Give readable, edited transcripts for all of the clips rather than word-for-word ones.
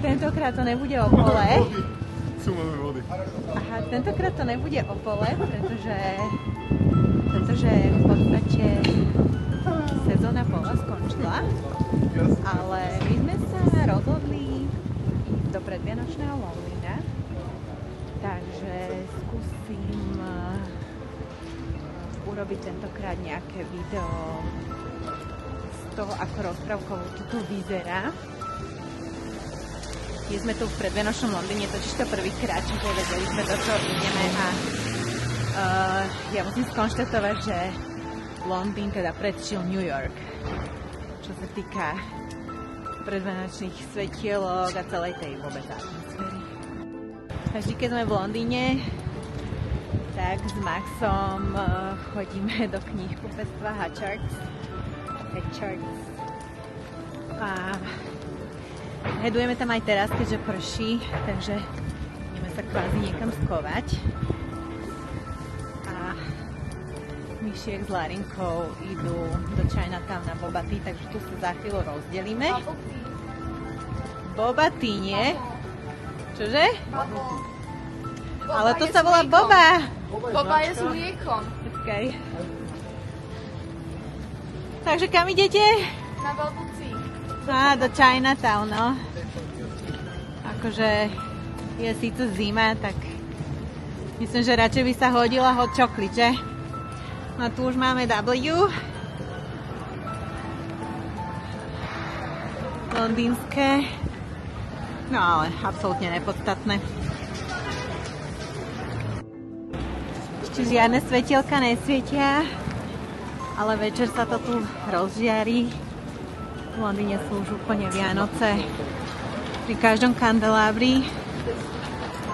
Tentokrát to nebude o pole. Máme vody. Aha, tentokrát to nebude o pole, pretože v podstate sezóna pola skončila. Ale my sme sa rozhodli do predvianočného Londýna. Takže skúsim urobiť tentokrát nejaké video z toho, ako rozprávkovo tu vyzerá. My sme tu v predvianočnom Londýne, totiž to prvýkrát, čiže vedeli sme, do čoho ideme a ja musím skonštatovať, že Londýn teda predčil New York, čo sa týka predvianočných svetielok a celej tej vôbec atmosféry. A vždy, keď sme v Londýne, tak s Maxom chodíme do knihkupectva Hatchards. A hedujeme tam aj teraz, keďže prší, takže ideme sa kvázi niekam skovať. A Myšiek s Larinkou idú do Chinatown na Boba Tea, takže tu sa za chvíľu rozdelíme. Boba Tea, nie? Čože? Ale to sa volá Boba. Boba je s mliekom. Okay. Takže kam idete? Na Balbuci. Á, do Chinatown, no. Akože je síce zima, tak myslím, že radšej by sa hodila hot chocolate, že? No tu už máme W. Londýnske. No ale absolútne nepodstatné. Ešte žiadne svetielka nesvietia, ale večer sa to tu rozžiarí. V Londýne sú už úplne Vianoce. Pri každom kandelábri.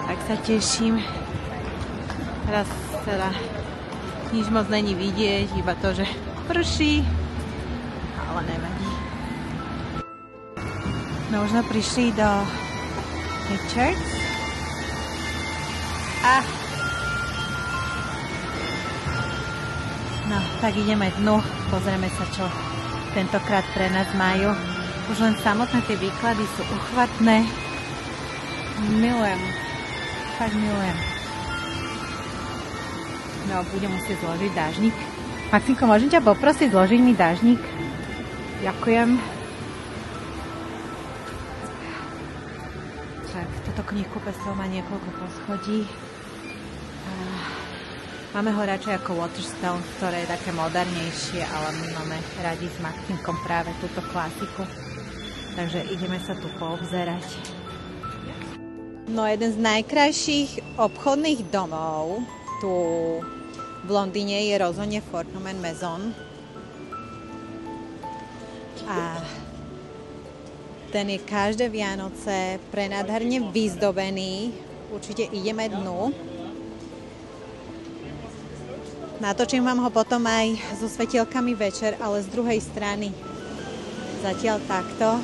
Tak sa teším. Teraz teda nič moc není vidieť, iba to, že prší. Ale nevadí. No už sme prišli do Hatchards. No, tak ideme dnu. Pozrieme sa, čo tentokrát pre nás majú. Už len samotné tie výklady sú uchvatné. Milujem. Fakt milujem. No, budem musieť zložiť dážnik. Maxinko, môžem ťa poprosiť zložiť mi dážnik? Ďakujem. Tak, toto knihkupectvo má niekoľko poschodí. Máme ho radšej ako Waterstone, ktoré je také modernejšie, ale my máme radi s Maxinkom práve túto klasiku. Takže ideme sa tu poobzerať. No, jeden z najkrajších obchodných domov tu v Londýne je rozhodne Fortnum & Mason. A ten je každé Vianoce prenádherne vyzdobený. Určite ideme dnu. Natočím vám ho potom aj so svetielkami večer, ale z druhej strany. Zatiaľ takto.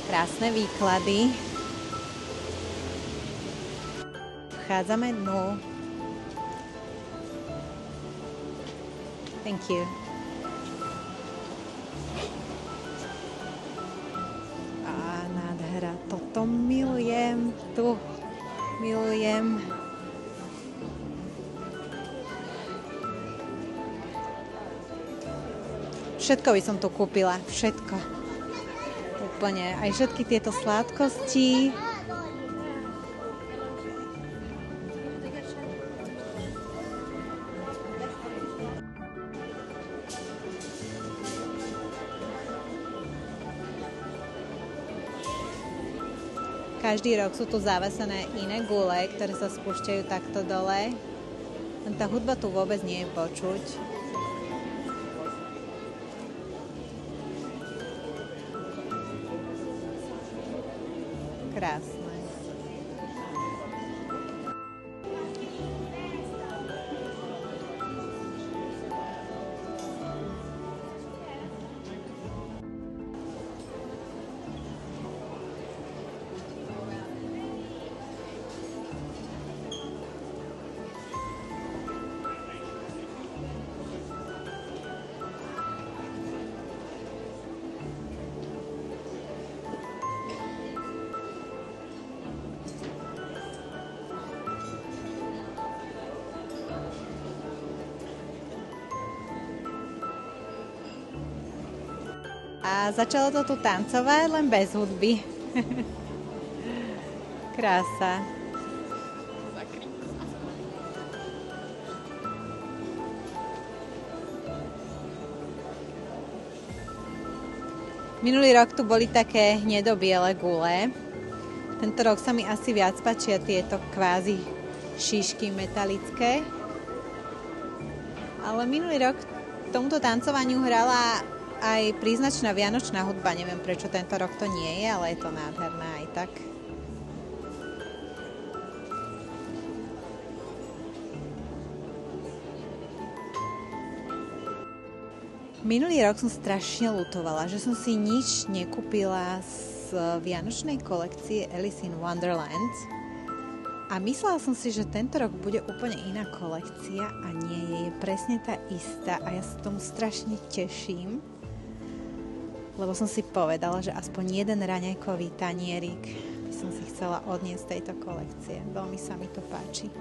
Krásne výklady. Vchádzame dnu. Thank you. Á, nádhera. Toto milujem. Tu milujem. Všetko by som tu kúpila. Všetko. Úplne. Aj všetky tieto sladkosti. Každý rok sú tu zavesené iné gule, ktoré sa spúšťajú takto dole. Len tá hudba tu vôbec nie je počuť. Krásne. A začalo to tu tancovať, len bez hudby. Krása. Minulý rok tu boli také hnedobiele gule. Tento rok sa mi asi viac páčia tieto kvázi šišky metalické. Ale minulý rok tomuto tancovaniu hrala aj príznačná vianočná hudba. Neviem, prečo tento rok to nie je, ale je to nádherné aj tak. Minulý rok som strašne ľutovala, že som si nič nekúpila z vianočnej kolekcie Alice in Wonderland. A myslela som si, že tento rok bude úplne iná kolekcia a nie je presne tá istá a ja sa tomu strašne teším, lebo som si povedala, že aspoň jeden raňajkový tanierik by som si chcela odniesť z tejto kolekcie. Veľmi sa mi to páči.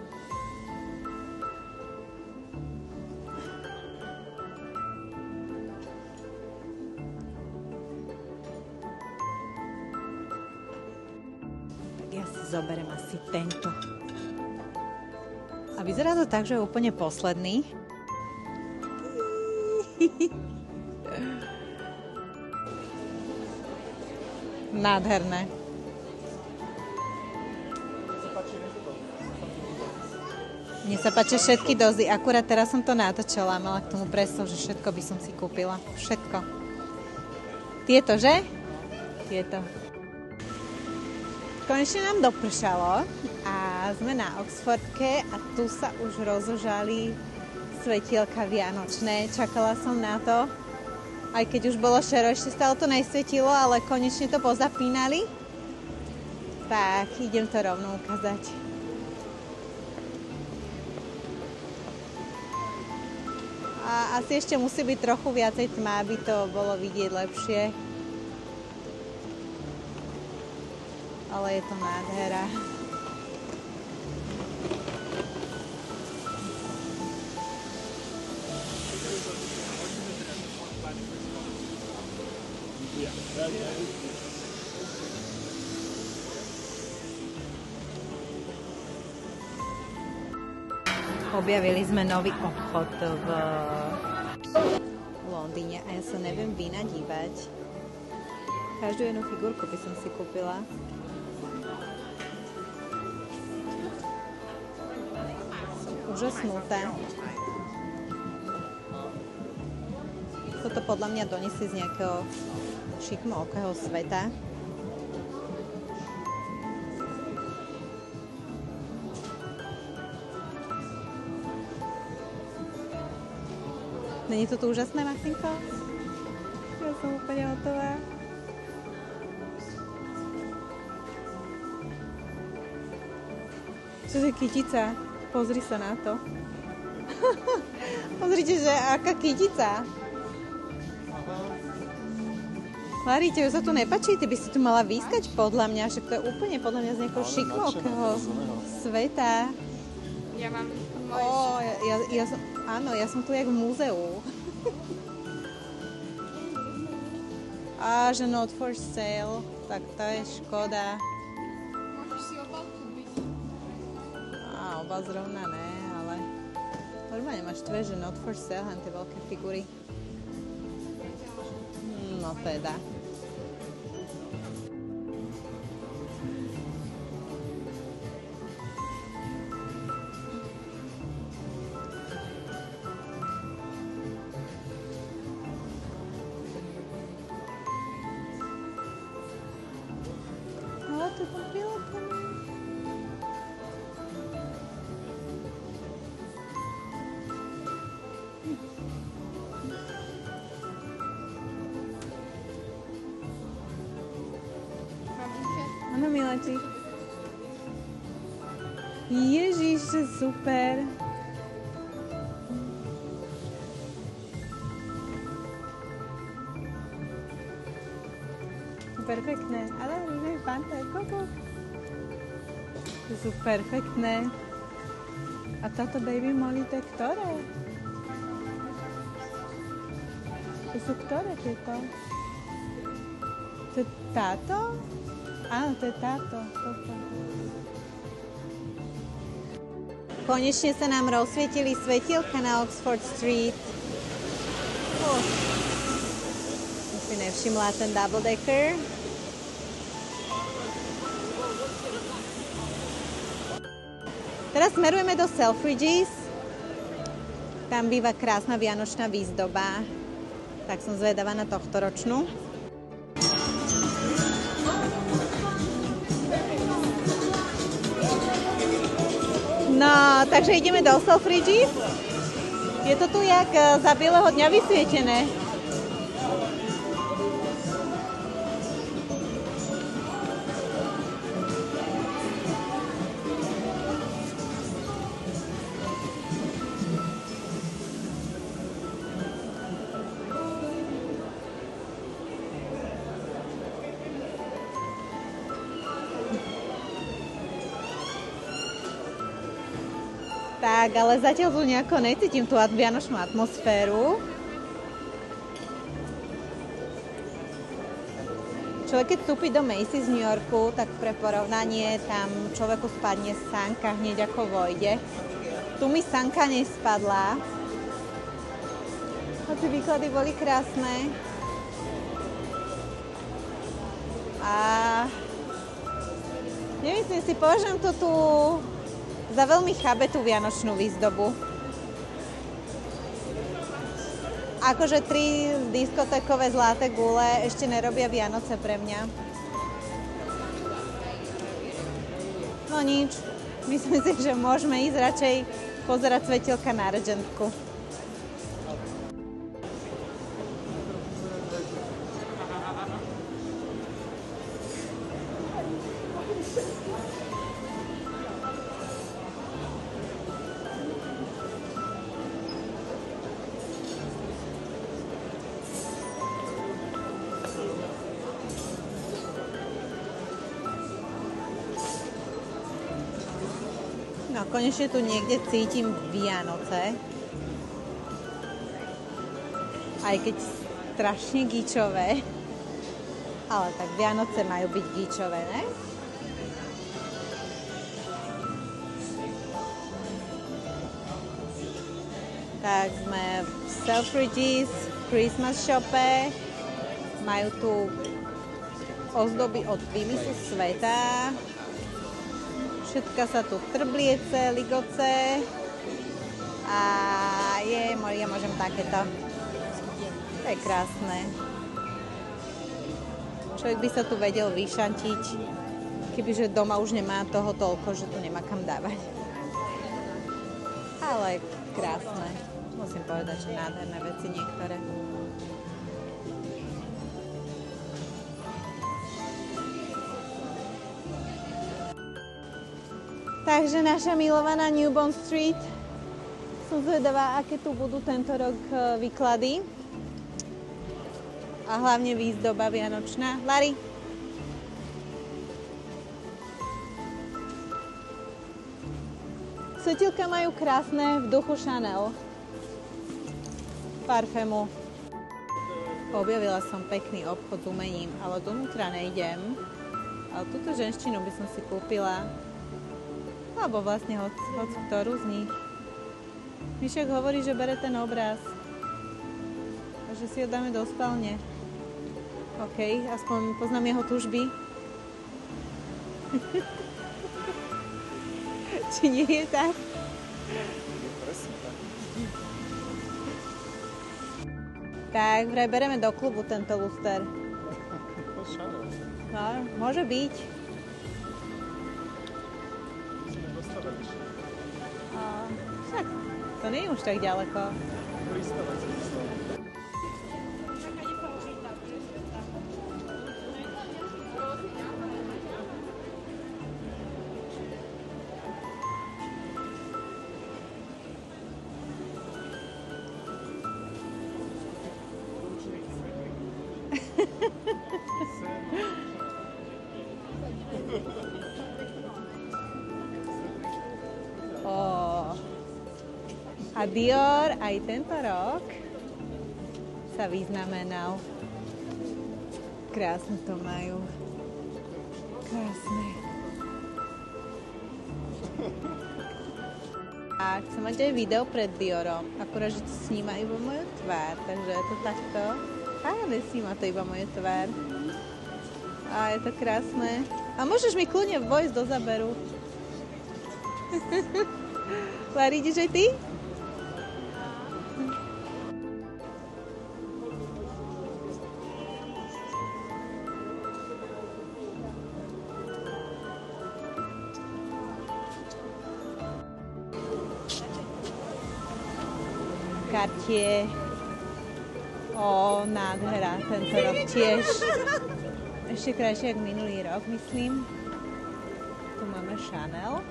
Zoberiem asi tento. A vyzerá to tak, že je úplne posledný. Nádherné. Mne sa páči všetky dozy. Akurát teraz som to natočila, mala k tomu predstav, že všetko by som si kúpila. Všetko. Tieto, že? Tieto. Konečne nám dopršalo a sme na Oxfordke a tu sa už rozožali svetielka vianočné. Čakala som na to, aj keď už bolo šero, ešte stále to nesvietilo, ale konečne to pozapínali. Tak, idem to rovno ukázať. A asi ešte musí byť trochu viacej tma, aby to bolo vidieť lepšie. Ale je to nádhera. Objavili sme nový obchod v Londýne a ja sa neviem vynadívať. Každú jednu figurku by som si kúpila. Úžasnúté. Toto podľa mňa doniesie z nejakého šikmokého sveta. Není to tu úžasné, Martinko? Ja som úplne hotová. Čo je kytica? Pozri sa na to. Pozrite, že aká kytica. Lári, tebe sa tu nepáči? Ty by si tu mala vyskať podľa mňa, že to je úplne podľa mňa z nejakého šikmokého sveta. Ja mám áno, ja som tu jak v múzeu. A že not for sale, tak to je škoda. Môžeš si obal kúpiť. Oba zrovna ne, ale normálne máš tvoje, že not for sale, len tie veľké figury. No teda. No, to je tam prilepené. Áno, miláči. Ježiš, to je super. Perfektné. Ale je fanta, koko. To sú perfektné. A táto baby Molly, to je ktoré? To sú ktoré tieto? To je táto? Áno, to je táto. Toto. Konečne sa nám rozsvietili svetielka na Oxford Street. Som si nevšimla ten double decker. Teraz smerujeme do Selfridges. Tam býva krásna vianočná výzdoba. Tak som zvedavá na tohtoročnú. No, takže ideme do Selfridges. Je to tu jak za bieleho dňa vysvietené. Tak, ale zatiaľ tu nejako necítim tú vianočnú atmosféru. Človek, keď vstúpi do Macy's v New Yorku, tak pre porovnanie tam človeku spadne sánka hneď ako vojde. Tu mi sánka nespadla. A tie výklady boli krásne. A nemyslím si, považujem to tu za veľmi chabetú vianočnú výzdobu. Akože 3 diskotékové zlaté gule ešte nerobia Vianoce pre mňa. No nič, myslím si, že môžeme ísť radšej pozerať svetielka na Regentku. No, konečne tu niekde cítim Vianoce. Aj keď strašne gíčové. Ale tak Vianoce majú byť gíčové, ne? Tak sme v Selfridges, v Christmas shope. Majú tu ozdoby od výmyslu sveta. Všetka sa tu trbliece, ligoce a ja môžem takéto. To je krásne. Človek by sa tu vedel vyšantiť, kebyže doma už nemá toho toľko, že tu nemá kam dávať. Ale krásne. Musím povedať, že nádherné veci niektoré. Takže naša milovaná New Bond Street. Som zvedavá, aké tu budú tento rok výklady. A hlavne výzdoba vianočná. Larry. Svetielka majú krásne v duchu Chanel. Parfému. Objavila som pekný obchod s umením, ale donútra nejdem. Ale túto ženštinu by som si kúpila. Alebo vlastne hoď ktorú z nich. Mišek hovorí, že bere ten obraz. A že si ho dáme do spálne. OK, aspoň poznám jeho tužby. Či nie je tak? Tak, vraj bereme do klubu tento luster. No, môže byť. Však, to nie je už tak ďaleko. A Dior aj tento rok sa vyznamenal Krásne to majú. Krásne. A chcem mať aj video pred Diorom, akurát, že to sníma iba moju tvár, takže je to takto. A nesníma to iba moju tvár. A je to krásne. A môžeš mi kľudne vojsť do záberu. Lari, ideš aj ty? Cartier. Nádhera, tento rok tiež. Ešte krajšie ako minulý rok, myslím. Tu máme Chanel.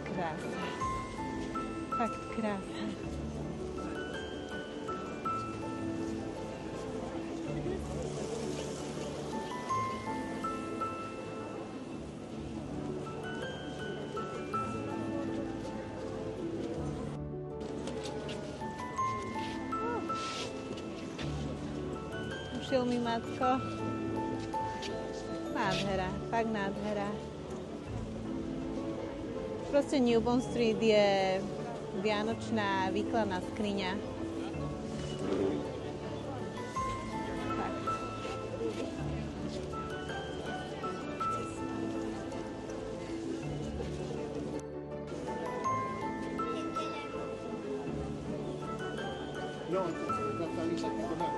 Krásne. Fakt krásne. Ušil mi matko. Nádhera, fakt nádhera. Proste New Bond Street je vianočná výkladná skriňa. Fakt. No, la camisa con nada.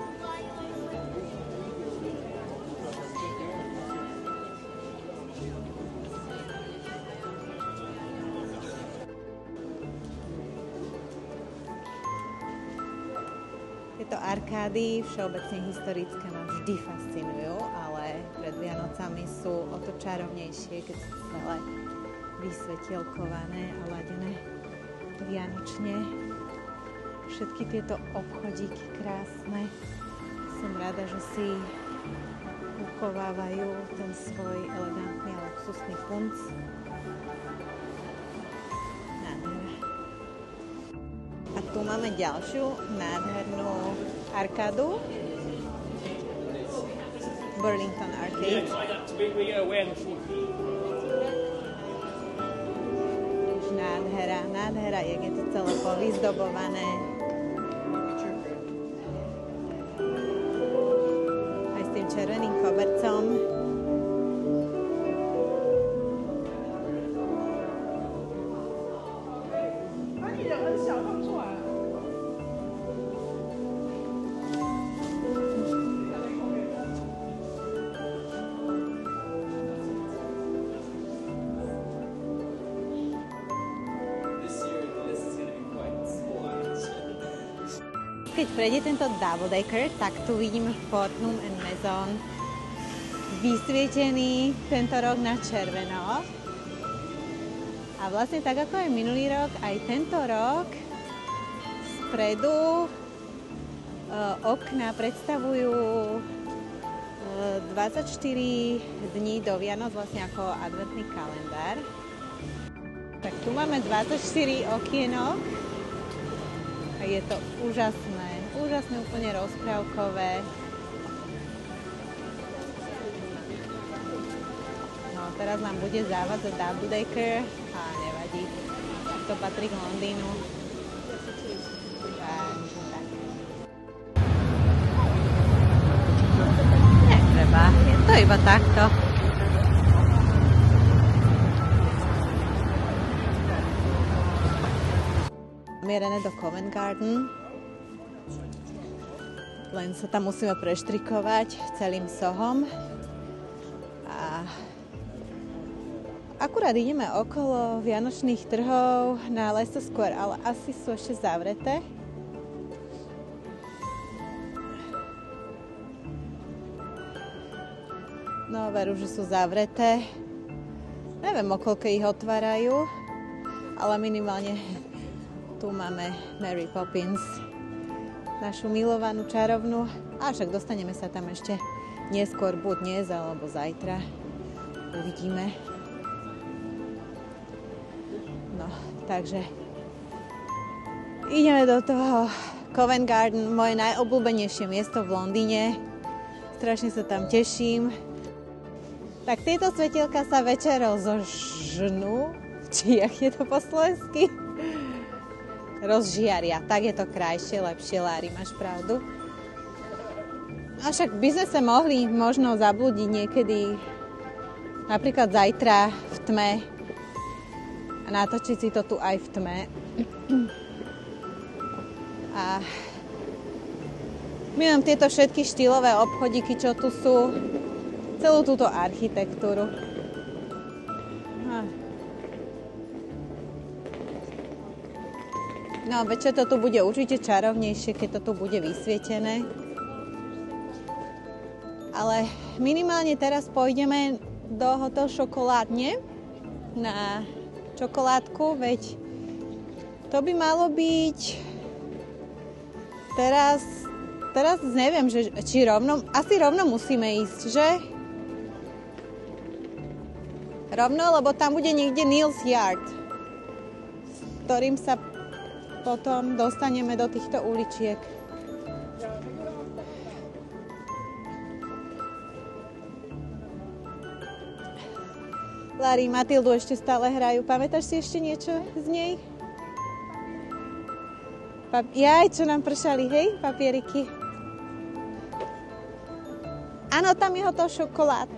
Tieto arkády všeobecne historické ma vždy fascinujú, ale pred Vianocami sú o to čarovnejšie, keď sú celé vysvetielkované a ladené vianočne. Všetky tieto obchodíky krásne. Som rada, že si uchovávajú ten svoj elegantný a luxusný punc. Nádhera. A tu máme ďalšiu nádhernú arkádu. Burlington Arcade. Nádhera, nádhera, jak je to celé povyzdobované. Aj s tým červeným kobercom. Keď prejde tento double-decker, tak tu vidíme Fortnum & Maison vysvietený tento rok na červeno. A vlastne tak ako aj minulý rok, aj tento rok spredu okna predstavujú 24 dní do Vianoc, vlastne ako adventný kalendár. Tak tu máme 24 okienok a je to úžasné, úžasné, úplne rozprávkové. No teraz nám bude závádzať double-decker a nevadí, to patrí k Londýnu. Netreba, je to iba takto. Mierené do Covent Garden, len sa tam musíme preštrikovať celým sohom a akurát ideme okolo vianočných trhov na Leicester Square, ale asi sú ešte zavreté. No veru, že sú zavreté. Neviem, o koľko ich otvárajú, ale minimálne tu máme Mary Poppins, našu milovanú čarovnú. A však dostaneme sa tam ešte neskôr, buď dnes alebo zajtra. Uvidíme. No, takže ideme do toho Covent Garden, moje najobľúbenejšie miesto v Londýne. Strašne sa tam teším. Tak tieto svetielka sa večer rozožnú. Či jak je to po slovensky? Rozžiaria. Tak je to krajšie, lepšie, Lári, máš pravdu. A však by sme sa mohli možno zablúdiť niekedy, napríklad zajtra v tme a natočiť si to tu aj v tme. A milujem tieto všetky štýlové obchodíky, čo tu sú, celú túto architektúru. No, večer to tu bude určite čarovnejšie, keď to tu bude vysvietené. Ale minimálne teraz pôjdeme do Hotel Chocolate na čokoládku, veď to by malo byť teraz neviem, či asi rovno musíme ísť, že? Rovno, lebo tam bude niekde Neal's Yard, s ktorým sa potom dostaneme do týchto uličiek. Lári, Matildu ešte stále hrajú. Pamätáš si ešte niečo z nej? Jaj, čo nám pršali, hej? Papieriky. Áno, tam je Hotel Chocolate.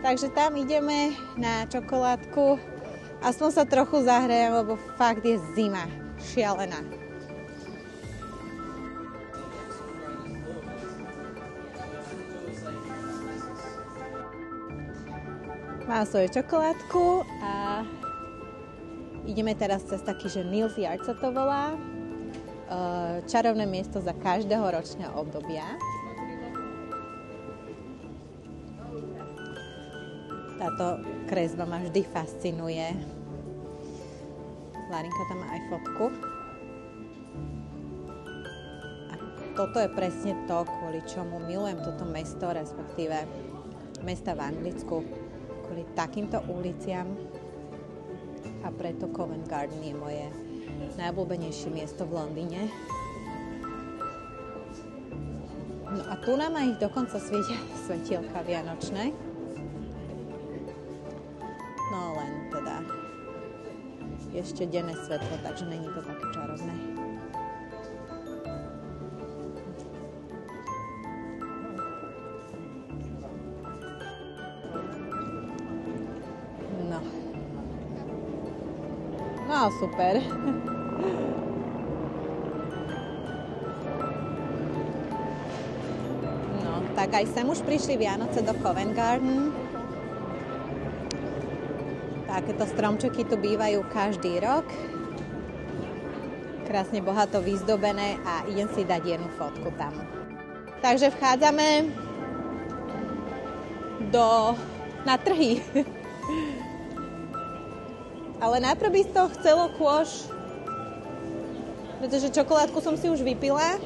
Takže tam ideme na čokoládku. Aspoň sa trochu zahrejem, lebo fakt je zima. Šialená. Mám svoju čokoládku a ideme teraz cez taký, že Neal's Yard sa to volá. Čarovné miesto za každého ročného obdobia. Táto kresba ma vždy fascinuje. Lárinka tam má aj fotku. A toto je presne to, kvôli čomu milujem toto mesto, respektíve mesta v Anglicku. Kvôli takýmto uliciam a preto Covent Garden je moje najobľúbenejšie miesto v Londýne. No a tu nám aj dokonca svietia svetielka vianočné. No len teda ešte denné svetlo, takže není to také čarovné. No, super. No, tak aj sem už prišli Vianoce do Covent Garden. Takéto stromčeky tu bývajú každý rok. Krásne bohato vyzdobené a idem si dať jednu fotku tam. Takže vchádzame na trhy. Ale najprv by to chcelo kôž, pretože čokoládku som si už vypila.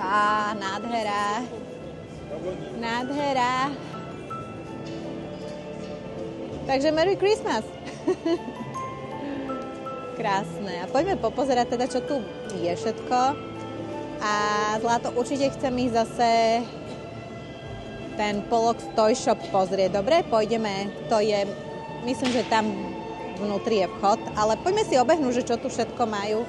Á, nádhera. Nádhera. Takže Merry Christmas. Krásne. A poďme popozerať teda, čo tu je všetko. A Zlato, určite chcem ísť zase ten Pollock's Toy Shop pozrieť. Dobre, pôjdeme. To je... Myslím, že tam vnútri je vchod, ale poďme si obehnúť, že čo tu všetko majú.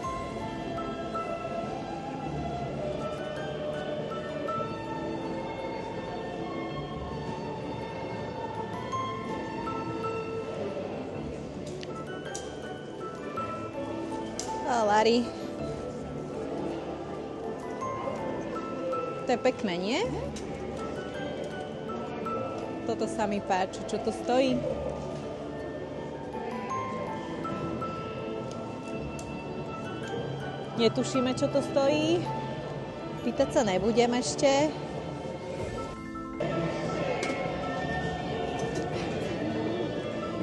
Lári. To je pekné, nie? Toto sa mi páči, čo tu stojí. Netušíme, čo to stojí. Pýtať sa nebudem ešte.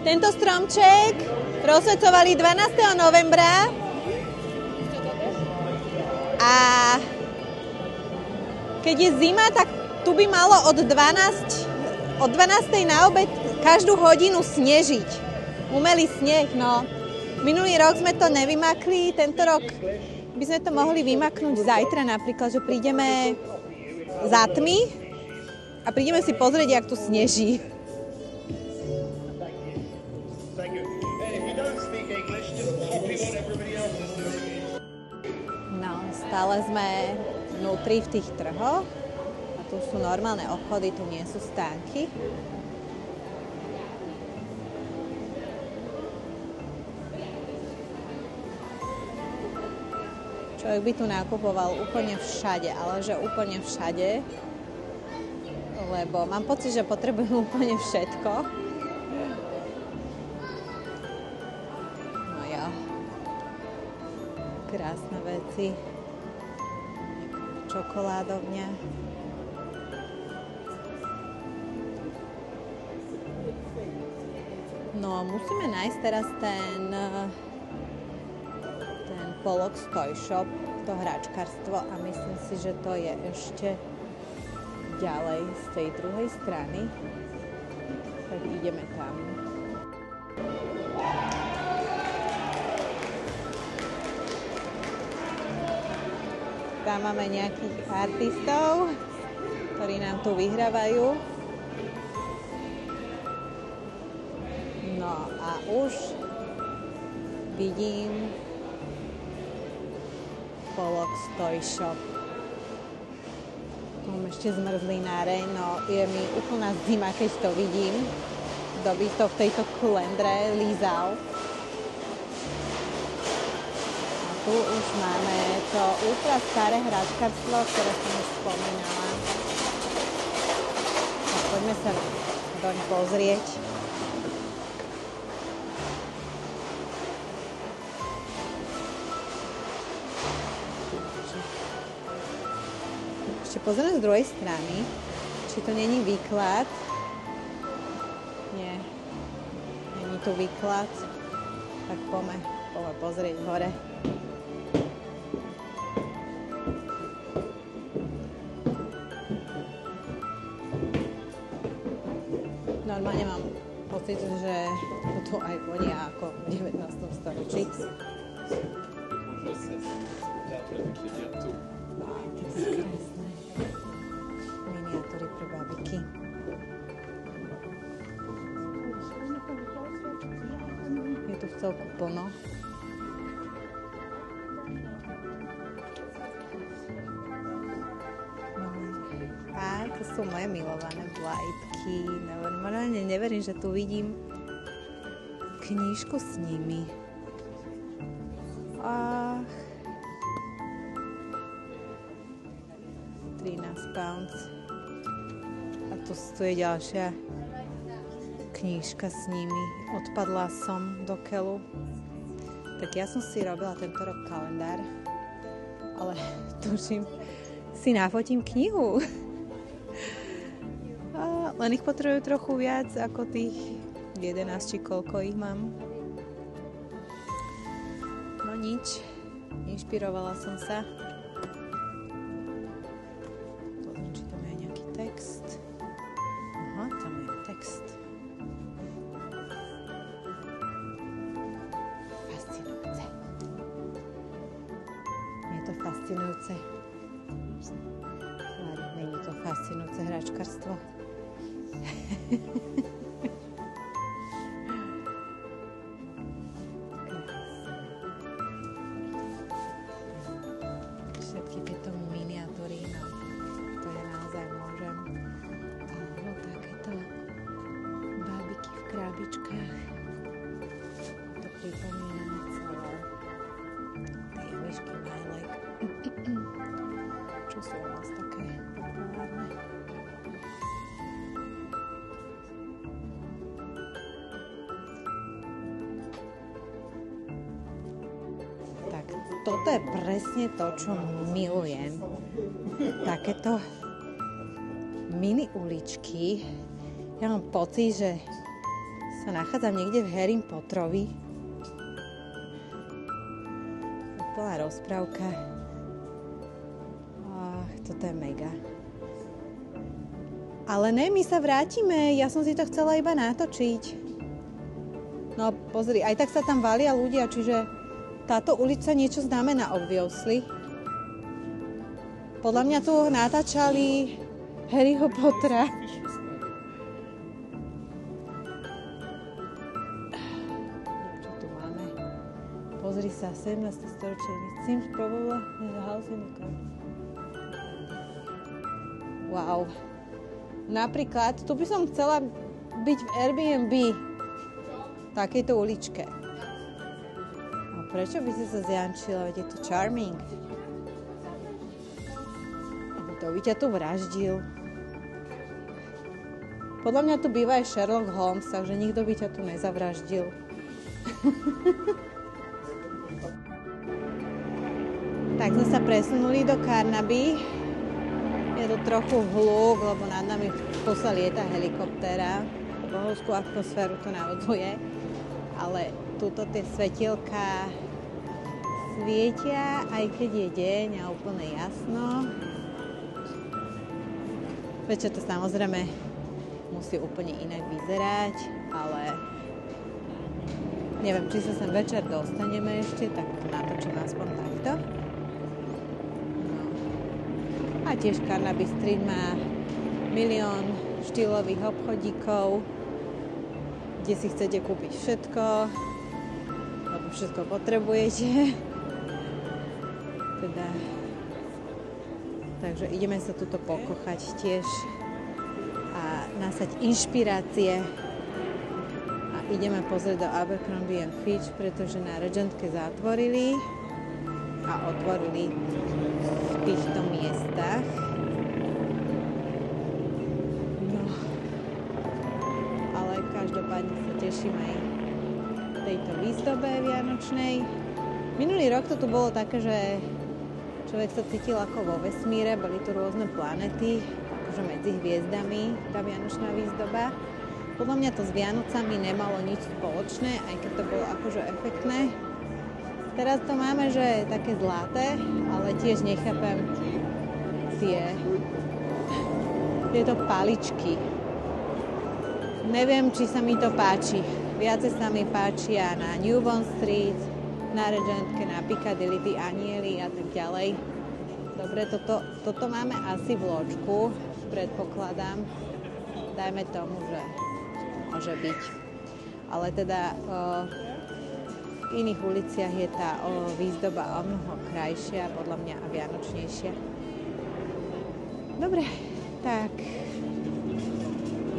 Tento stromček rozsvecovali 12. novembra. A keď je zima, tak tu by malo od 12. na obed každú hodinu snežiť. Umelý sneh, no. Minulý rok sme to nevymakli, tento rok by sme to mohli vymaknúť zajtra napríklad, že prídeme za tmy a prídeme si pozrieť, jak tu sneží. No, stále sme vnútri v tých trhoch a tu sú normálne obchody, tu nie sú stánky. Človek by tu nakupoval úplne všade, ale že úplne všade, lebo mám pocit, že potrebujem úplne všetko. No jo. Krásne veci. Čokoládovňa. No, musíme nájsť teraz ten Pollock's Toy Shop, to hračkarstvo a myslím si, že to je ešte ďalej z tej druhej strany. Tak ideme tam. Tam máme nejakých artistov, ktorí nám tu vyhrávajú. No a už vidím Pollock's Toy Shop. Tu mám ešte zmrzlináreň, no je mi úplná zima, keď to vidím. Kto by to v tejto kulendre lízal. A tu už máme to ultra staré hračkarstvo, ktoré som už spomínala. Tak poďme sa doň pozrieť. Ešte pozriem z druhej strany, či to není výklad. Nie, není tu výklad. Tak poďme pozrieť hore. Normálne mám pocit, že to aj vonia ako v 19. storočí. Miniatúry pre babiky. Je tu v celku plno. A to sú moje milované vlajtky. Normálne neverím, že tu vidím knižku s nimi. Ach. 13 pounds. A tu je ďalšia knižka s nimi. Odpadla som do keľu. Tak ja som si robila tento rok kalendár. Ale tuším, si nafotím knihu. A len ich potrebujú trochu viac ako tých 11, či koľko ich mám. No nič. Inšpirovala som sa. Text. Aha, tam je text. Fascinujúce. Je to fascinujúce. Ale není to fascinujúce hračkarstvo. Všetky tieto miniatúry, no. Alebo takéto bábiky v krábičkách. To pripomína celé tie myšky Milek, čo sú u vás také populárne. Tak toto je presne to, čo milujem. Takéto mini uličky. Ja mám pocit, že sa nachádzam niekde v Harry Potterovi. Úplná rozprávka. Toto je mega. Ale ne, my sa vrátime. Ja som si to chcela iba natočiť. No pozri, aj tak sa tam valia ľudia, čiže táto ulica niečo znamená, obviously. Podľa mňa tu natáčali Harryho Pottera. Čo tu máme? Pozri sa, 17. storočie. Seems probably the house in the car. Wow. Napríklad, tu by som chcela byť v Airbnb. V takejto uličke. A prečo by si sa zjančila? Veď je to charming. To by ťa tu vraždil. Podľa mňa tu býva aj Sherlock Holmes, takže nikto by ťa tu nezavraždil. Tak sme sa presunuli do Carnaby. Je to trochu hluk, lebo nad nami kúsa lieta helikoptéra. Bohovskú atmosféru to navodzuje. Ale túto tie svetielka svietia, aj keď je deň a úplne jasno. Večer to samozrejme musí úplne inak vyzerať, ale neviem, či sa sem večer dostaneme ešte, tak natočím aspoň takto. No. A tiež Carnaby Street má milión štýlových obchodíkov, kde si chcete kúpiť všetko, lebo všetko potrebujete. Teda takže ideme sa tuto pokochať tiež a nasať inšpirácie a ideme pozrieť do Abercrombie & Fitch, pretože na Regentke zatvorili a otvorili v týchto miestach. No, ale každopádne sa teším aj tejto výzdobe vianočnej. Minulý rok to tu bolo také, že človek sa cítil ako vo vesmíre, boli tu rôzne planety, akože medzi hviezdami, tá vianočná výzdoba. Podľa mňa to s Vianocami nemalo nič spoločné, aj keď to bolo akože efektné. Teraz to máme, že je také zlaté, ale tiež nechápem tieto paličky. Neviem, či sa mi to páči. Viacej sa mi páčia na New Bond Street, na Regentke, na Piccadilly, tí anieli a tak ďalej. Dobre, toto máme asi v loďku, predpokladám. Dajme tomu, že môže byť. Ale teda v iných uliciach je tá výzdoba o mnoho krajšia, podľa mňa a vianočnejšia. Dobre, tak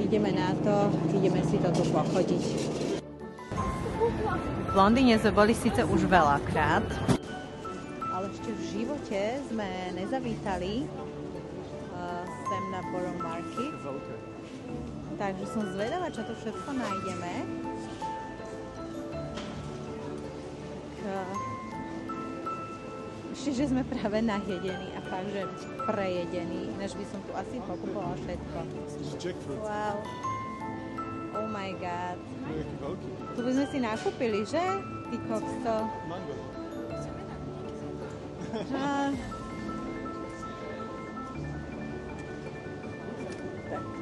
ideme na to, ideme si to tu pochodiť. V Londýne sme boli síce už veľakrát, ale ešte v živote sme nezavítali sem na Borough Market. Takže som zvedavá, čo tu všetko nájdeme. Ešte, že sme práve najedení a fakt, že prejedení, než by som tu asi pokupovala všetko. Wow. Oh my god. Tu by sme si nakúpili, že? Ty koksto. Mango.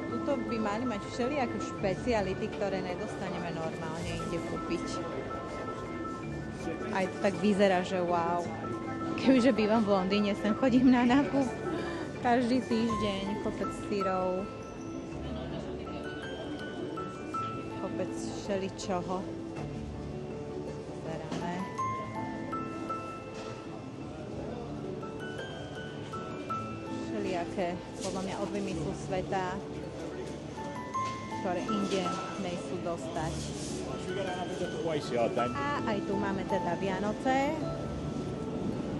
Tuto by mali mať všelijaké špeciality, ktoré nedostaneme normálne inde kúpiť. Aj to tak vyzerá, že wow. Kebyže bývam v Londýne, sem chodím na nákup každý týždeň, kopec syrov, kopec všeličoho. Zeráme. Všelijaké, podľa mňa od vymyslu sveta, ktoré inde nejsú dostať. A aj tu máme teda Vianoce,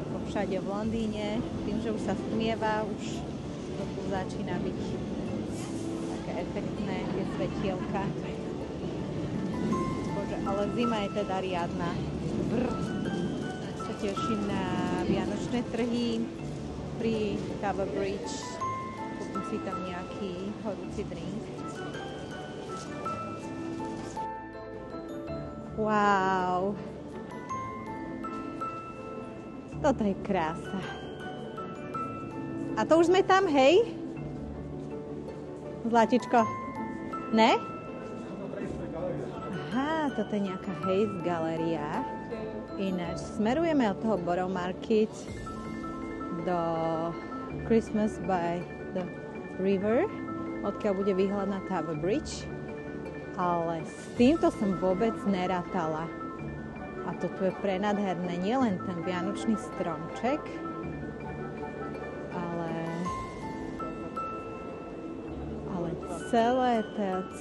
ako všade v Londýne, tým, že už sa stmieva, už to tu začína byť také efektné, tie svetielka. Bože, ale zima je teda riadna. Sa teším na vianočné trhy pri Tower Bridge. Kúpim si tam nejaký horúci drink. Wow. Toto je krása. A to už sme tam, hej? Zlatičko. Ne? Aha, toto je nejaká Hayes galéria. Ináč, smerujeme od toho Borough Market do Christmas by the River, odkiaľ bude výhľad na Tower Bridge. Ale s týmto som vôbec nerátala. A toto je prenádherné, nielen ten vianočný stromček, ale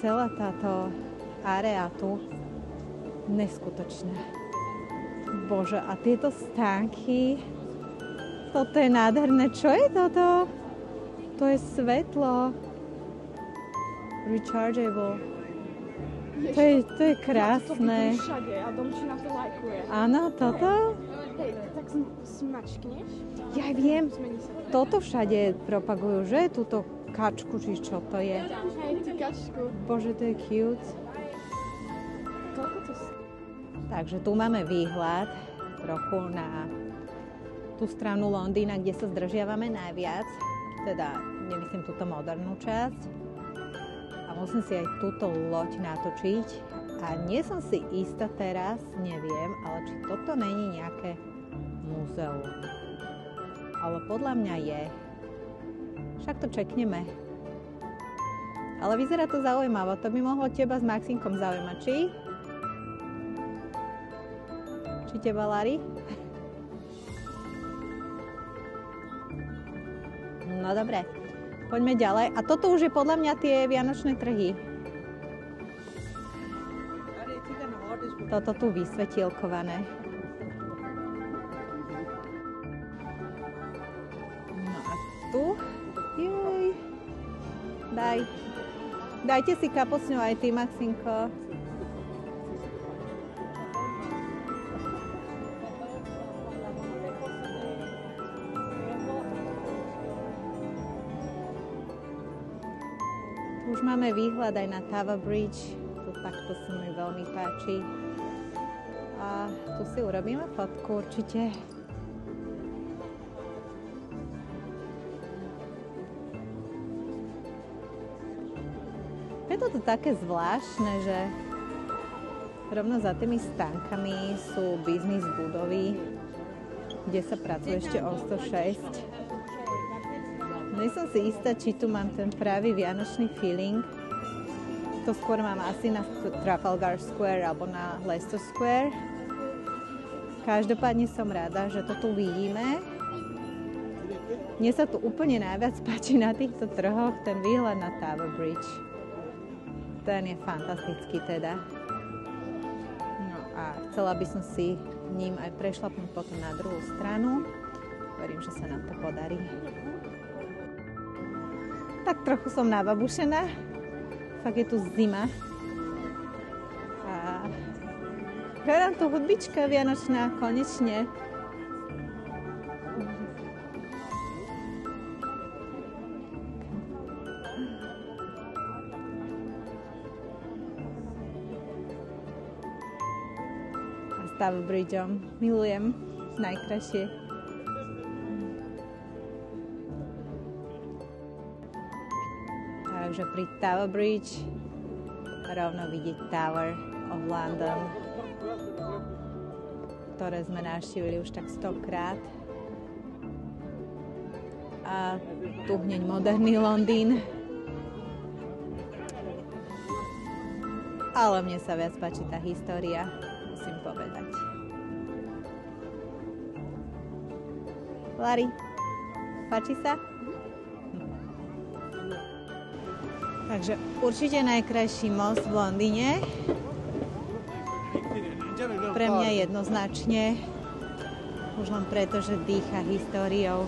celá táto area tu neskutočné. Bože, a tieto stánky, toto je nádherné. Čo je toto? To je svetlo. Rechargeable. To je krásne. To všade a Domčina to lajkuje. Áno, toto? Hej, tak smačkneš. Ja viem. Zmení sa. Toto všade propagujú, že? Túto kačku, či čo to je. Hej, ty kačku. Bože, to je cute. Koľko to Takže tu máme výhľad trochu na tú stranu Londýna, kde sa zdržiavame najviac. Teda nemyslím túto modernú časť. A musím si aj túto loď natočiť. A nie som si istá teraz, neviem, ale či toto není nejaké múzeum. Ale podľa mňa je. Však to čekneme. Ale vyzerá to zaujímavé. To by mohlo teba s Maxinkom zaujímať, či? Či teba, Lari? No dobre, poďme ďalej. A toto už je podľa mňa tie vianočné trhy. Toto tu vysvetielkované. No a tu? Juj. Dajte si kapusňu aj ty, Maxinko. Už máme výhľad aj na Tower Bridge, tu takto sa mi veľmi páči. A tu si urobíme fotku určite. Je to také zvláštne, že rovno za tými stánkami sú biznis budovy, kde sa pracuje ešte o 106. Nie som si istá, či tu mám ten pravý vianočný feeling. To skôr mám asi na Trafalgar Square alebo na Leicester Square. Každopádne som rada, že to tu vidíme. Mne sa tu úplne najviac páči na týchto trhoch ten výhľad na Tower Bridge. Ten je fantastický teda. No a chcela by som si ním aj prešlapnúť potom na druhú stranu. Verím, že sa nám to podarí. Tak trochu som nababušená. Fakt je tu zima. A hrá tu hudbička vianočná, konečne. A s Tower Bridgeom milujem. Najkrajšie. Takže pri Tower Bridge rovno vidieť Tower of London, ktoré sme navštívili už tak 100-krát. A tu hneď moderný Londýn. Ale mne sa viac páči tá história, musím povedať. Lari, páči sa? Takže určite najkrajší most v Londýne. Pre mňa jednoznačne. Už len preto, že dýcha históriou.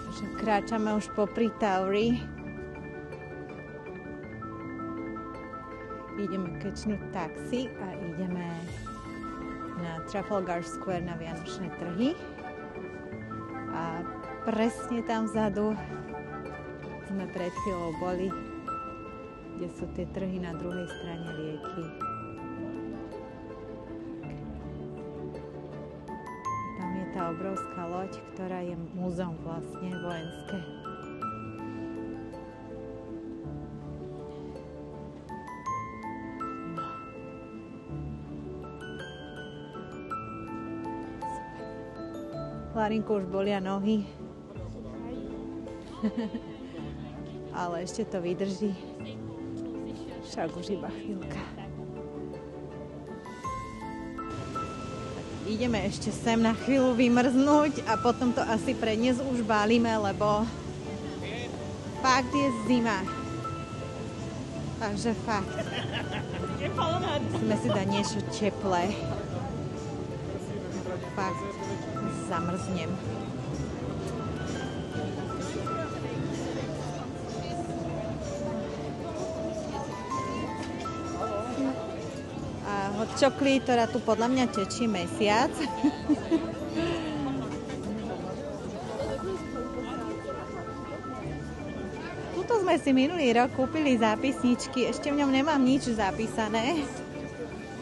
Takže kráčame už popri Towery. Ideme kečnúť taxi a ideme na Trafalgar Square na vianočné trhy. A presne tam vzadu sme pred chvíľou boli, kde sú tie trhy na druhej strane rieky. Tam je tá tá obrovská loď, ktorá je múzeum vlastne vojenské. Larinku už bolia nohy. Ale ešte to vydrží. Však už iba chvíľka. Tak ideme ešte sem na chvíľu vymrznúť a potom to asi pre dnes už bálime, lebo fakt je zima. Takže fakt. Musíme si dať niečo teplé. Fakt zamrznem. A hot chocolate, ktorá tu podľa mňa tečí mesiac. Tuto sme si minulý rok kúpili zápisničky. Ešte v ňom nemám nič zapísané,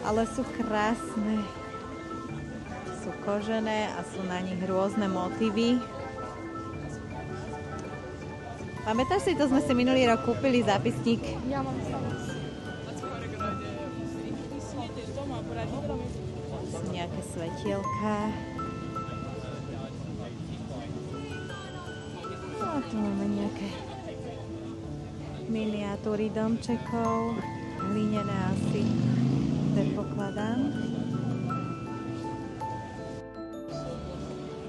ale sú krásne. Sú kožené a sú na nich rôzne motívy. Pamätáš si, to sme si minulý rok kúpili zápisník? Ja mám starost. Sú nejaké svetielka. A tu máme nejaké miniatúry domčekov. Hlinené asi, predpokladám.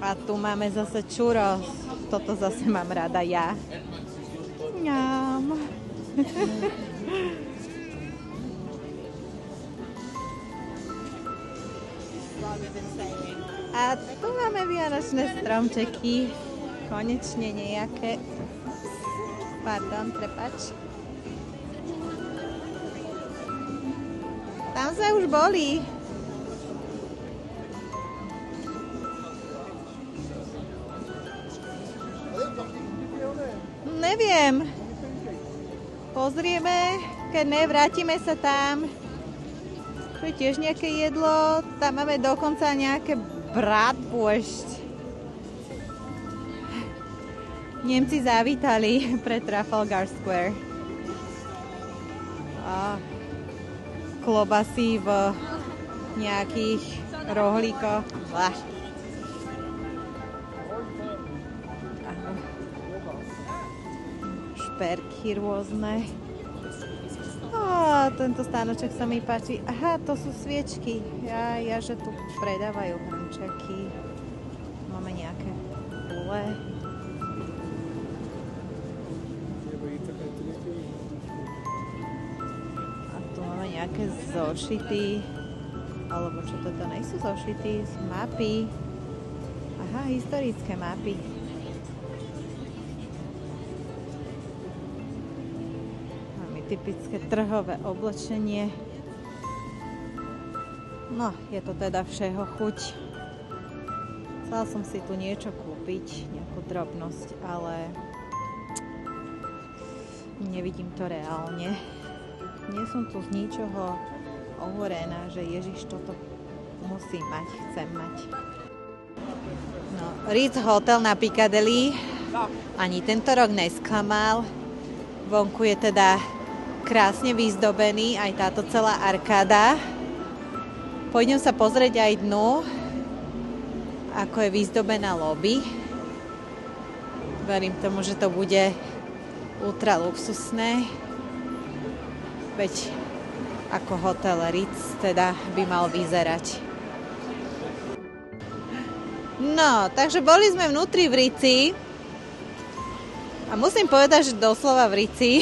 A tu máme zase churros. Toto zase mám rada ja. Ňam. A tu máme vianočné stromčeky. Konečne nejaké. Pardon, prepač. Tam sme už boli. Neviem. Pozrieme, keď ne, vrátime sa tam. Tu je tiež nejaké jedlo. Tam máme dokonca nejaké bratwurst. Nemci zavítali pre Trafalgar Square. A klobasy v nejakých rohlíkoch. Šperky rôzne. Tento stánoček sa mi páči. Aha, to sú sviečky. Ja, že tu predávajú hrnčeky. Máme nejaké pule. A tu máme nejaké zošity. Alebo čo toto? Nejsú zošity, mapy. Aha, historické mapy. Typické trhové oblečenie. No, je to teda všeho chuť. Chcela som si tu niečo kúpiť, nejakú drobnosť, ale nevidím to reálne. Nie som tu z ničoho ohorená, že Ježiš, toto musím mať, chcem mať. No, Ritz Hotel na Piccadilly ani tento rok nesklamal. Vonku je teda krásne vyzdobený, aj táto celá arkáda. Pôjdem sa pozrieť aj dnu, ako je vyzdobená lobby. Verím tomu, že to bude ultra luxusné. Veď ako hotel Ritz teda by mal vyzerať. No, takže boli sme vnútri v Ritzi. A musím povedať, že doslova v Ritzi.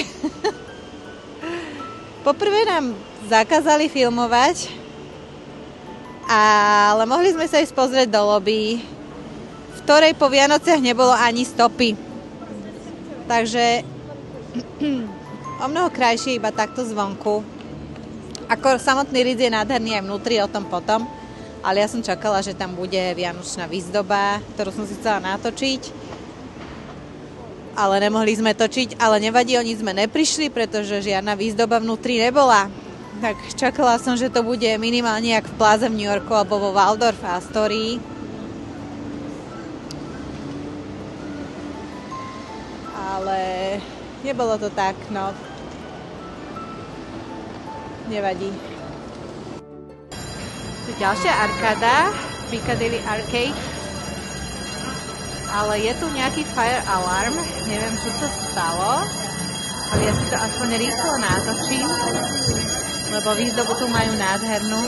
Poprvé nám zakázali filmovať, ale mohli sme sa ísť pozrieť do lobby, v ktorej po Vianociach nebolo ani stopy. Takže o mnoho krajšie iba takto zvonku. Ako samotný Ritz je nádherný aj vnútri, o tom potom, ale ja som čakala, že tam bude vianočná výzdoba, ktorú som si chcela natočiť. Ale nemohli sme točiť, ale nevadí, oni sme neprišli, pretože žiadna výzdoba vnútri nebola. Tak čakala som, že to bude minimálne jak v Plaze v New Yorku alebo vo Waldorf Astorii. ale nebolo to tak, no. Nevadí. Tu ďalšia arkáda, Piccadilly Arcade. Ale je tu nejaký fire alarm, neviem, čo sa stalo, ale ja si to aspoň rýchlo natočím, lebo výzdobu tu majú nádhernú.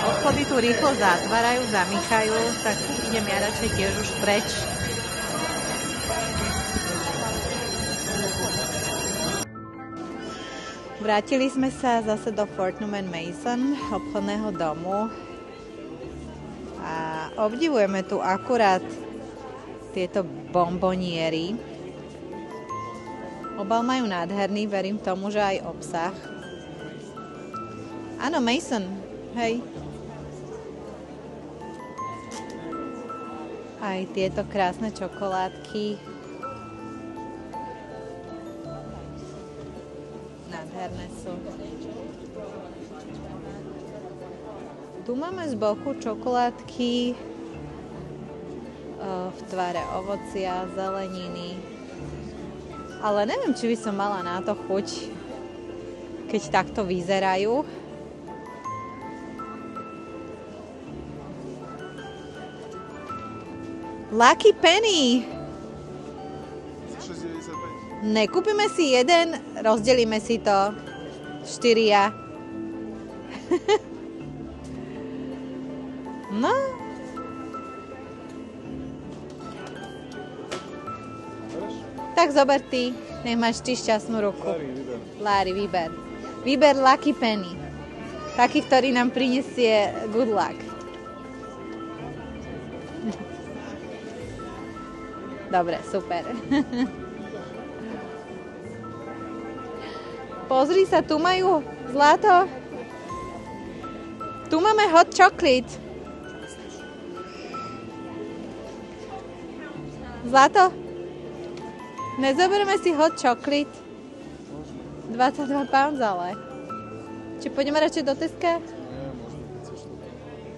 Obchody tu rýchlo zatvárajú, zamykajú, tak idem ja radšej tiež už preč. Vrátili sme sa zase do Fortnum & Mason, obchodného domu. A obdivujeme tu akurát tieto bomboniery. Obal majú nádherný, verím tomu, že aj obsah. Áno, Mason, hej. Aj tieto krásne čokoládky. Nádherné sú. Tu máme z boku čokoládky v tvare ovocia, zeleniny. Ale neviem, či by som mala na to chuť, keď takto vyzerajú. Lucky Penny! Nekúpime si jeden, rozdelíme si to. 4. No. Tak zober ty, nech máš ty šťastnú ruku. Lári, vyber. Vyber Lucky Penny. Taký, ktorý nám prinesie good luck. Dobre, super. Pozri sa, tu majú zlato. Tu máme hot chocolate. Zlato? Nezoberieme si hot chocolate? 22 pounds ale. Či pôjdeme radšej do Teska?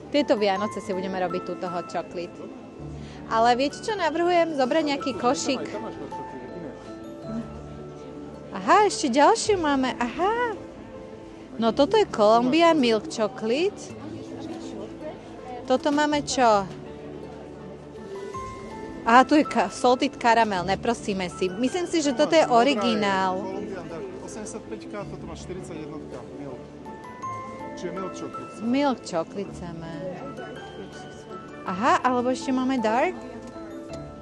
Tieto Vianoce si budeme robiť túto hot chocolate. Ale viete, čo navrhujem? Zobrať nejaký košík. Aha, ešte ďalšie máme. Aha. No toto je Colombian Milk Chocolate. Toto máme čo? Aha, tu je Salted Caramel. Neprosíme si. Myslím si, že toto je originál. 85, toto má 41 milk. Čiže milk chocolate. Milk chocolate chceme. Aha, alebo ešte máme dark?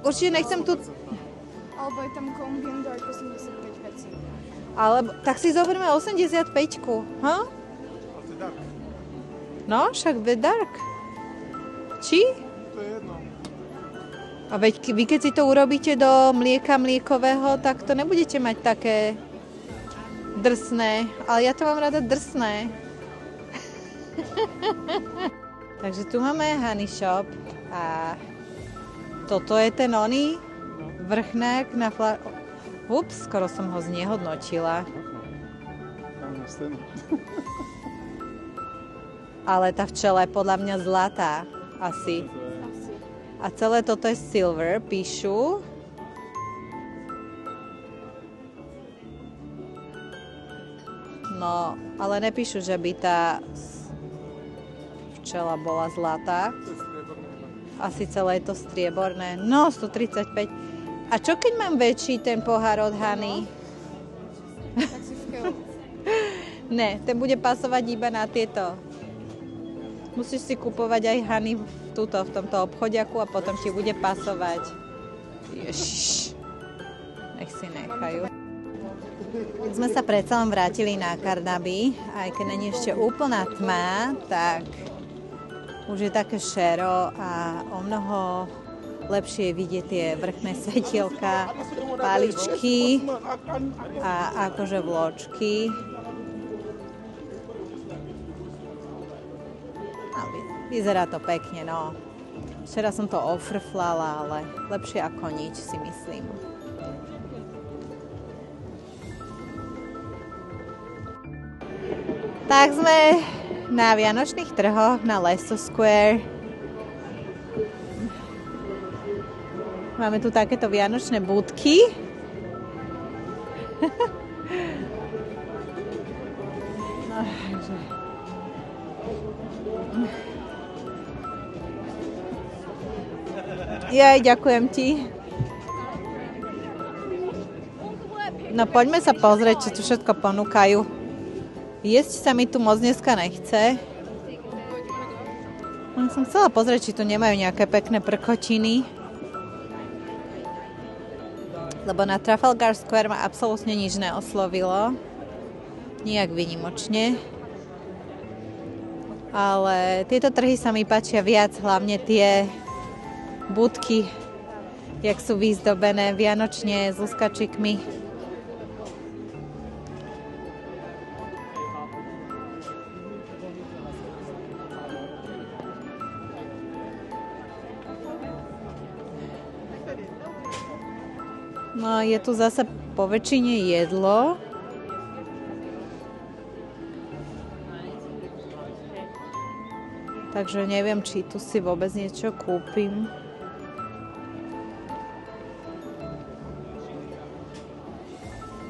Určite nechcem tu... Alebo je tam Colombian Dark 85 veci. Alebo, tak si zoberme 85-ku. Ha? Ale to je dark. No, však be dark. Či? To je jedno. A veď vy keď si to urobíte do mlieka mliekového, tak to nebudete mať také drsné. Ale ja to mám rada drsné. Takže tu máme Honey Shop a toto je ten oný vrchnák na Ups, skoro som ho znehodnotila. Ale tá včela je podľa mňa zlatá. Asi. A celé toto je silver, píšu. No, ale nepíšu, že by tá včela bola zlatá. Asi celé je to strieborné. No, 135. A čo keď mám väčší ten pohár od Hany? Tak si vkeľ. Ne, ten bude pasovať iba na tieto. Musíš si kupovať aj Hany v tomto obchodiaku a potom ti bude pasovať. Ježiš. Nech si nechajú. Sme sa predsa len vrátili na Carnaby, aj keď není ešte úplná tma, tak už je také šero a o mnoho lepšie je vidieť tie vrchné svetielka, paličky a akože vločky. No, vyzerá to pekne, no. Včera som to ofrflala, ale lepšie ako nič, si myslím. Tak sme na vianočných trhoch na Leicester Square. Máme tu takéto vianočné budky. Jaj, ďakujem ti. No poďme sa pozrieť, čo tu všetko ponúkajú. Jesť sa mi tu moc dneska nechce. Som chcela pozrieť, či tu nemajú nejaké pekné prkotiny. Lebo na Trafalgar Square ma absolútne nič neoslovilo. Nijak výnimočne. Ale tieto trhy sa mi páčia viac, hlavne tie budky, jak sú vyzdobené vianočne s luskačikmi. No, je tu zase po väčšine jedlo. Takže neviem, či tu si vôbec niečo kúpim.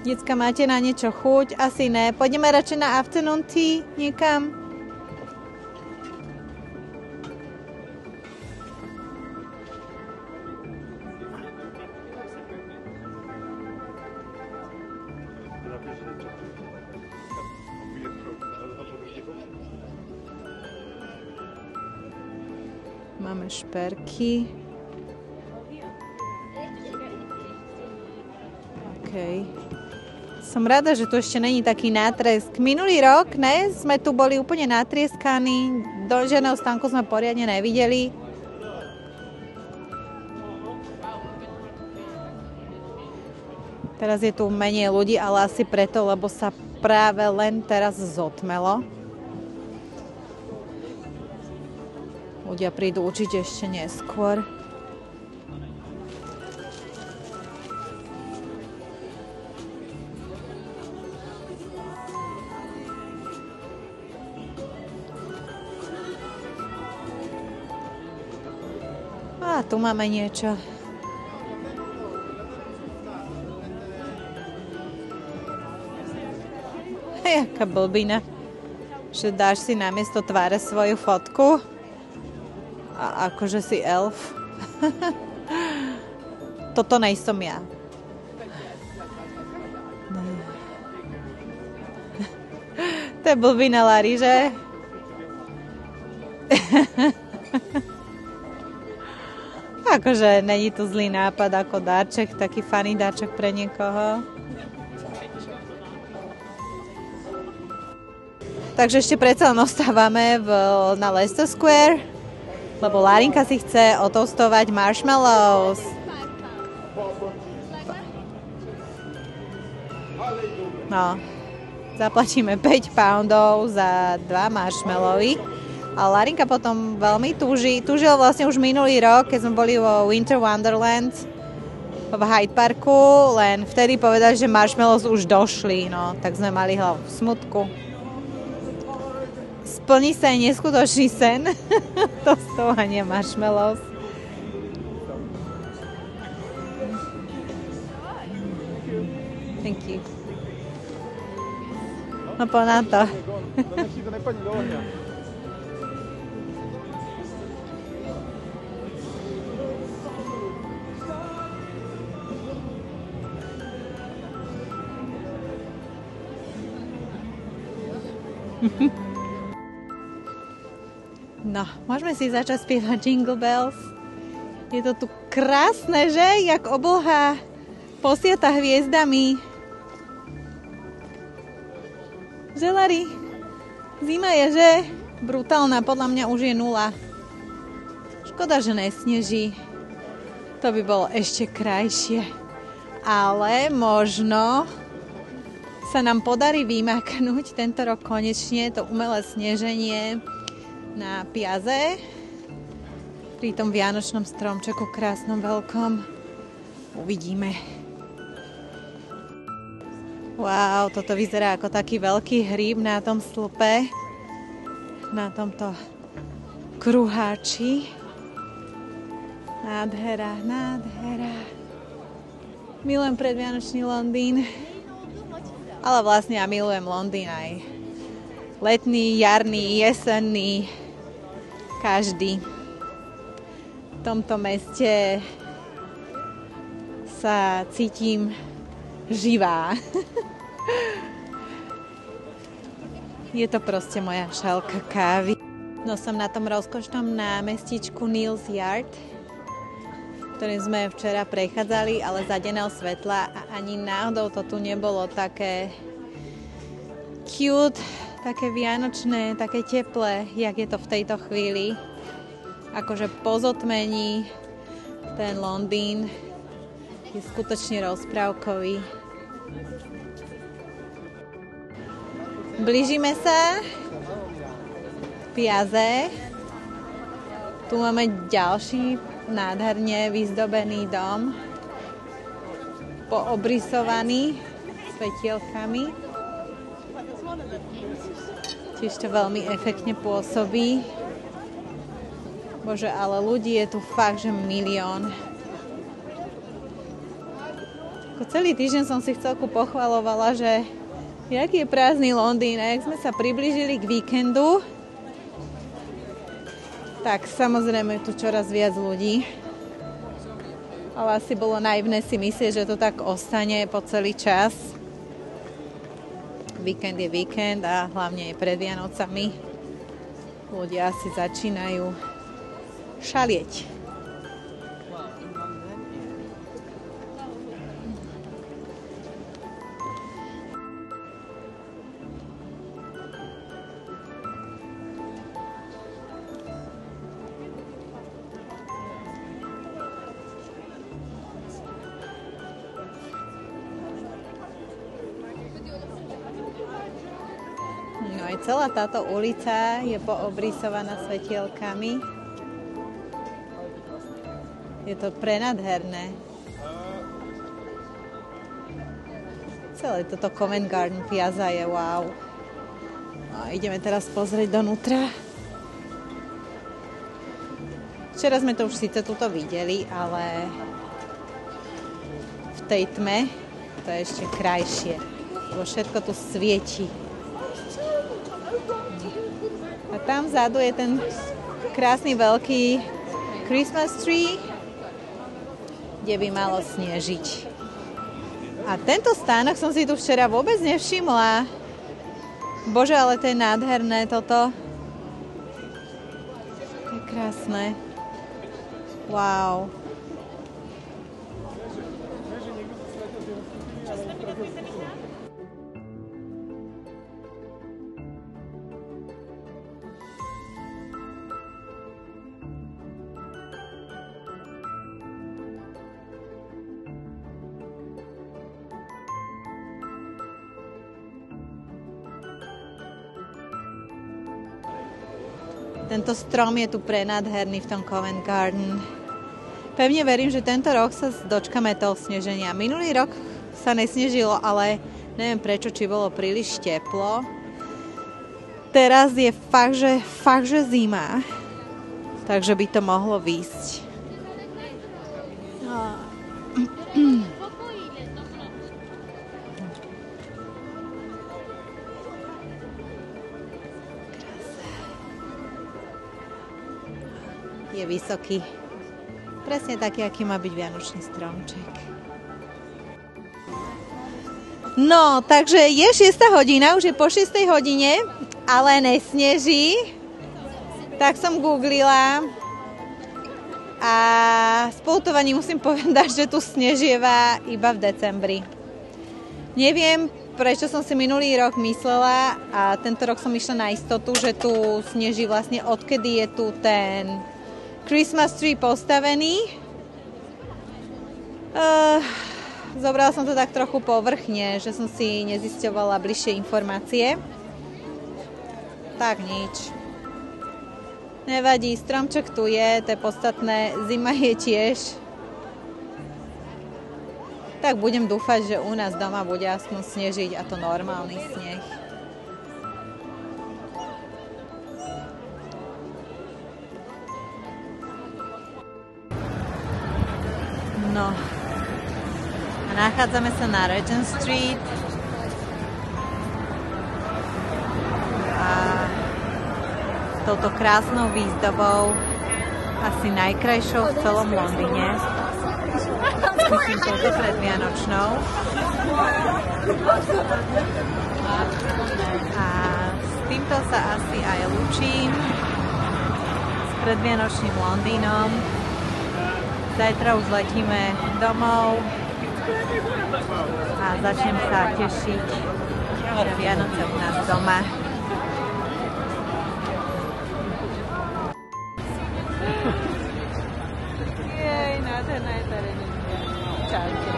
Decka, máte na niečo chuť? Asi ne. Pôjdeme radšej na afternoon tea niekam? Máme šperky. OK. Som rada, že tu ešte není taký nátresk. Minulý rok, ne? Sme tu boli úplne natrieskaní. Do žiadneho stánku sme poriadne nevideli. Teraz je tu menej ľudí, ale asi preto, lebo sa práve len teraz zotmelo. Ľudia prídu určite ešte neskôr. A tu máme niečo. Jaká blbina, že dáš si namiesto tváre svoju fotku a akože si elf. Toto nejsom ja. To je blbina, Lari, že? Akože není to zlý nápad ako darček, taký funny darček pre niekoho. Takže ešte predsa len ostávame na Leicester Square, lebo Larinka si chce otostovať marshmallows. No, zaplatíme 5 poundov za 2 marshmallowy. A Larinka potom veľmi túžil vlastne už minulý rok, keď sme boli vo Winter Wonderland v Hyde Parku, len vtedy povedali, že marshmallows už došli, no, tak sme mali hlavu v smutku. Splní sa aj neskutočný sen, tostovanie marshmallows. Thank you. No poď na to. No, môžeme si začať spievať Jingle Bells. Je to tu krásne, že? Jak obloha posiata hviezdami. Že, Lari? Zima je, že? Brutálna, podľa mňa už je 0. Škoda, že nesneží. To by bolo ešte krajšie. Ale možno sa nám podarí vymaknúť tento rok konečne to umelé sneženie na Piazze pri tom vianočnom stromčeku krásnom veľkom. Uvidíme. Wow, toto vyzerá ako taký veľký hríb na tom slupe. na tomto kruháči. Nádhera, nádhera. Milujem predvianočný Londýn. Ale vlastne ja milujem Londýn aj letný, jarný, jesenný. Každý. V tomto meste sa cítim živá. Je to proste moja šálka kávy. No som na tom rozkošnom námestičku Neal's Yard, ktorým sme včera prechádzali, ale za denného svetla a ani náhodou to tu nebolo také cute, také vianočné, také teplé, jak je to v tejto chvíli. Akože po zotmení ten Londýn je skutočne rozprávkový. Blížime sa Piazze. Tu máme ďalší nádherne vyzdobený dom, poobrysovaný svetielkami. Tiež to veľmi efektne pôsobí. Bože, ale ľudí je tu fakt, že milión. Celý týždeň som si celku pochvaľovala, že jaký je prázdny Londýn, a jak sme sa priblížili k víkendu, tak samozrejme tu čoraz viac ľudí. Ale asi bolo naivné si myslieť, že to tak ostane po celý čas. Víkend je víkend a hlavne je pred Vianocami. Ľudia si začínajú šalieť. No aj celá táto ulica je poobrysovaná svetielkami. Je to prenádherné. Celé toto Covent Garden Piazza je wow. No, ideme teraz pozrieť donútra. Včera sme to už síce tuto videli, ale v tej tme to je ešte krajšie. Lebo všetko tu svieti. A tam vzadu je ten krásny veľký Christmas tree, kde by malo snežiť. A tento stánok som si tu včera vôbec nevšimla. Bože, ale to je nádherné toto. To je krásne. Wow. Tento strom je tu prenádherný v tom Covent Garden. Pevne verím, že tento rok sa dočkame toho sneženia. Minulý rok sa nesnežilo, ale neviem prečo, či bolo príliš teplo. Teraz je fakt, že zima. Takže by to mohlo výjsť. Je vysoký. Presne taký, aký má byť vianočný stromček. No, takže je 6. hodina, už je po 6. hodine, ale nesneží. Tak som googlila a s poľutovaním musím povedať, že tu snežieva iba v decembri. Neviem, prečo som si minulý rok myslela a tento rok som išla na istotu, že tu sneží vlastne odkedy je tu ten Christmas tree postavený. Zobrala som to tak trochu povrchne, že som si nezisťovala bližšie informácie. Tak nič. Nevadí, stromček tu je, to je podstatné, zima je tiež. Tak budem dúfať, že u nás doma bude aspoň snežiť, a to normálny sneh. No. A nachádzame sa na Regent Street. A touto krásnou výzdobou, asi najkrajšou v celom Londýne. Myslím, touto predvianočnou. A s týmto sa asi aj lúčim s predvianočným Londýnom. Zajtra už letíme domov a začnem sa tešiť na Vianoce u nás doma. Jej, nádherná je tá Regentka. Čaute.